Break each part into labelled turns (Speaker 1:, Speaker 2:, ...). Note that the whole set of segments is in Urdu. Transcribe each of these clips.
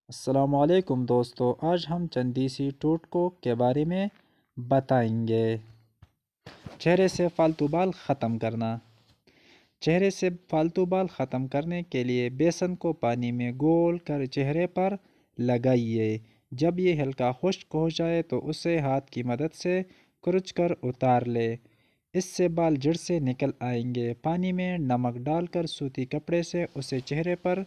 Speaker 1: السلام علیکم دوستو، آج ہم چند دیسی ٹوٹکوں کے بارے میں بتائیں گے۔ چہرے سے فالتو بال ختم کرنا۔ چہرے سے فالتو بال ختم کرنے کے لیے بیسن کو پانی میں گول کر چہرے پر لگائیے۔ جب یہ ہلکا خشک ہو جائے تو اسے ہاتھ کی مدد سے کچھ کر اتار لے۔ اس سے بال جڑ سے نکل آئیں گے۔ پانی میں نمک ڈال کر سوتی کپڑے سے اسے چہرے پر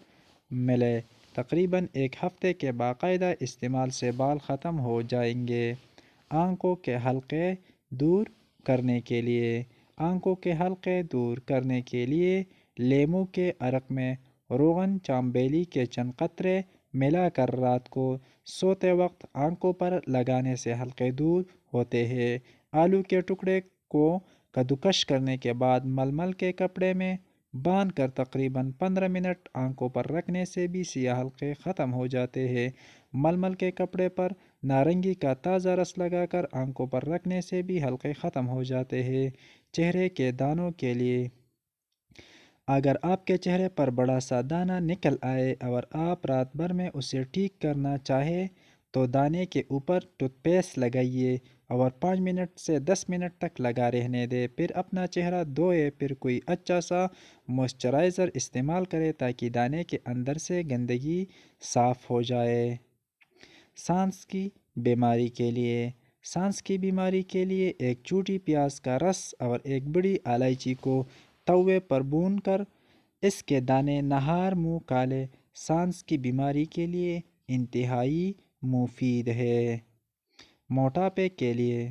Speaker 1: ملے۔ تقریباً ایک ہفتے کے باقاعدہ استعمال سے بال ختم ہو جائیں گے۔ آنکھوں کے حلقے دور کرنے کے لیے۔ آنکھوں کے حلقے دور کرنے کے لیے لیموں کے عرق میں روغن چامیلی کے چند قطرے ملا کر رات کو سوتے وقت آنکھوں پر لگانے سے حلقے دور ہوتے ہیں۔ آلو کے ٹکڑے کو کدوکش کرنے کے بعد ململ کے کپڑے میں باندھ کر تقریباً 15 منٹ آنکھوں پر رکھنے سے بھی سیاہ حلقے ختم ہو جاتے ہیں۔ ململ کے کپڑے پر نارنگی کا تازہ رس لگا کر آنکھوں پر رکھنے سے بھی حلقے ختم ہو جاتے ہیں۔ چہرے کے دانوں کے لیے۔ اگر آپ کے چہرے پر بڑا سا دانہ نکل آئے اور آپ رات بھر میں اسے ٹھیک کرنا چاہیں تو دانے کے اوپر ٹوتھ پیسٹ لگائیے اور 5 منٹ سے 10 منٹ تک لگا رہنے دیں۔ پھر اپنا چہرہ دھوئے، پھر کوئی اچھا سا موئسچرائزر استعمال کریں تاکہ دانے کے اندر سے گندگی صاف ہو جائے۔ سانس کی بیماری کے لیے۔ سانس کی بیماری کے لیے ایک چوٹی پیاز کا رس اور ایک بڑی الائچی کو توے پر بھون کر اس کے دانے نہار منہ کالے سانس کی بیماری کے لیے انتہائی مفید ہے۔ موٹاپے کے لیے۔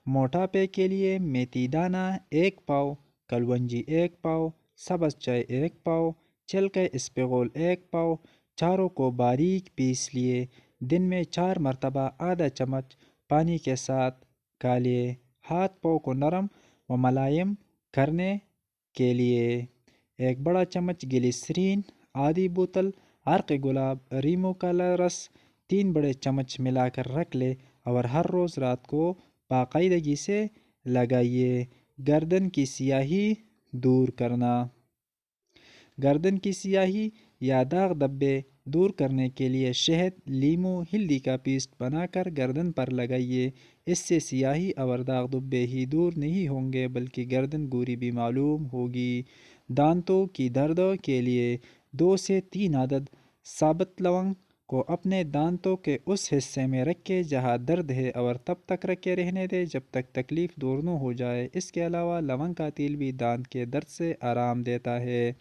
Speaker 1: موٹاپے کے لیے میتھی دانہ 1 پاؤ، کلونجی 1 پاؤ، سبز چائے 1 پاؤ، چھلکے اسپغول 1 پاؤ، چاروں کو باریک پیس لیے۔ دن میں 4 مرتبہ آدھا چمچ پانی کے ساتھ گالیے۔ ہاتھ پاؤں کو نرم و ملائم کرنے کے لیے 1 بڑا چمچ گلیسرین، آدھی بوتل عرق گلاب ریمو کا رس 3 بڑے چمچ ملا کر رکھ لے اور ہر روز رات کو باقاعدگی سے لگائیے۔ گردن کی سیاہی دور کرنا۔ گردن کی سیاہی یا داغ دھبے دور کرنے کے لیے شہد، لیموں، ہلدی کا پیسٹ بنا کر گردن پر لگائیے۔ اس سے سیاہی اور داغ دھبے ہی دور نہیں ہوں گے بلکہ گردن گوری بھی معلوم ہوگی۔ دانتوں کی درد کے لیے 2 سے 3 عدد ثابت لونگ کو اپنے دانتوں کے اس حصے میں رکھیں جہاں درد ہے اور تب تک رکھے رہنے دیں جب تک تکلیف دور نہ ہو جائے۔ اس کے علاوہ لونگ کا تیل بھی دانت کے درد سے آرام دیتا ہے۔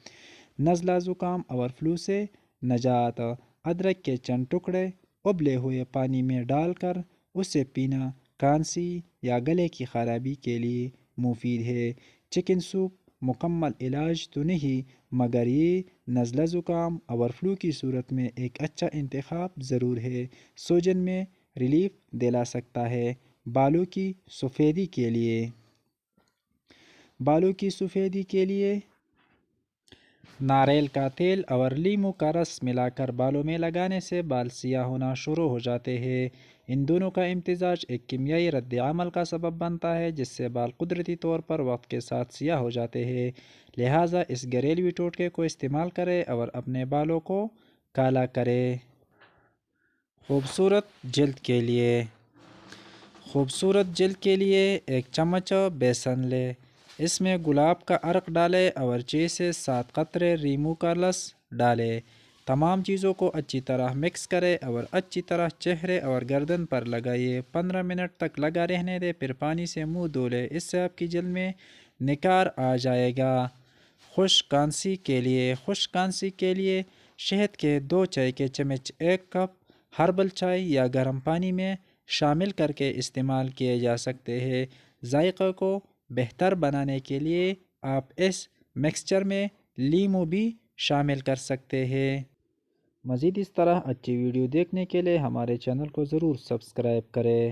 Speaker 1: نزلہ زکام اور فلو سے نجات۔ ادرک کے چند ٹکڑے ابلے ہوئے پانی میں ڈال کر اسے پینا کھانسی یا گلے کی خرابی کے لیے مفید ہے۔ چکن سوپ مکمل علاج تو نہیں مگر یہ نزلہ زکام اور فلو کی صورت میں ایک اچھا انتخاب ضرور ہے۔ سوجن میں ریلیف دلا سکتا ہے۔ بالوں کی سفیدی کے لیے۔ بالوں کی سفیدی کے لیے ناریل کا تیل اور لیموں کا رس ملا کر بالوں میں لگانے سے بال سیاہ ہونا شروع ہو جاتے ہیں۔ ان دونوں کا امتزاج ایک کیمیائی رد عمل کا سبب بنتا ہے جس سے بال قدرتی طور پر وقت کے ساتھ سیاہ ہو جاتے ہیں۔ لہٰذا اس گھریلو ٹوٹکے کو استعمال کریں اور اپنے بالوں کو کالا کریں۔ خوبصورت جلد کے لیے۔ خوبصورت جلد کے لیے 1 چمچ بیسن لیں۔ اس میں گلاب کا عرق ڈالیں اور 6 سے 7 قطرے ریمو کا رس ڈالیں۔ تمام چیزوں کو اچھی طرح مکس کریں اور اچھی طرح چہرے اور گردن پر لگائیے۔ 15 منٹ تک لگا رہنے دیں پھر پانی سے منہ دھو لیں۔ اس سے آپ کی جلد میں نکھار آ جائے گا۔ خشک کھانسی کے لیے۔ خشک کھانسی کے لیے شہد کے 2 چائے کے چمچ 1 کپ ہربل چائے یا گرم پانی میں شامل کر کے استعمال کیے جا سکتے ہیں۔ ذائقہ کو بہتر بنانے کے لیے آپ اس مکسچر میں لیموں بھی شامل کر سکتے ہیں۔ مزید اس طرح اچھی ویڈیو دیکھنے کے لیے ہمارے چینل کو ضرور سبسکرائب کریں۔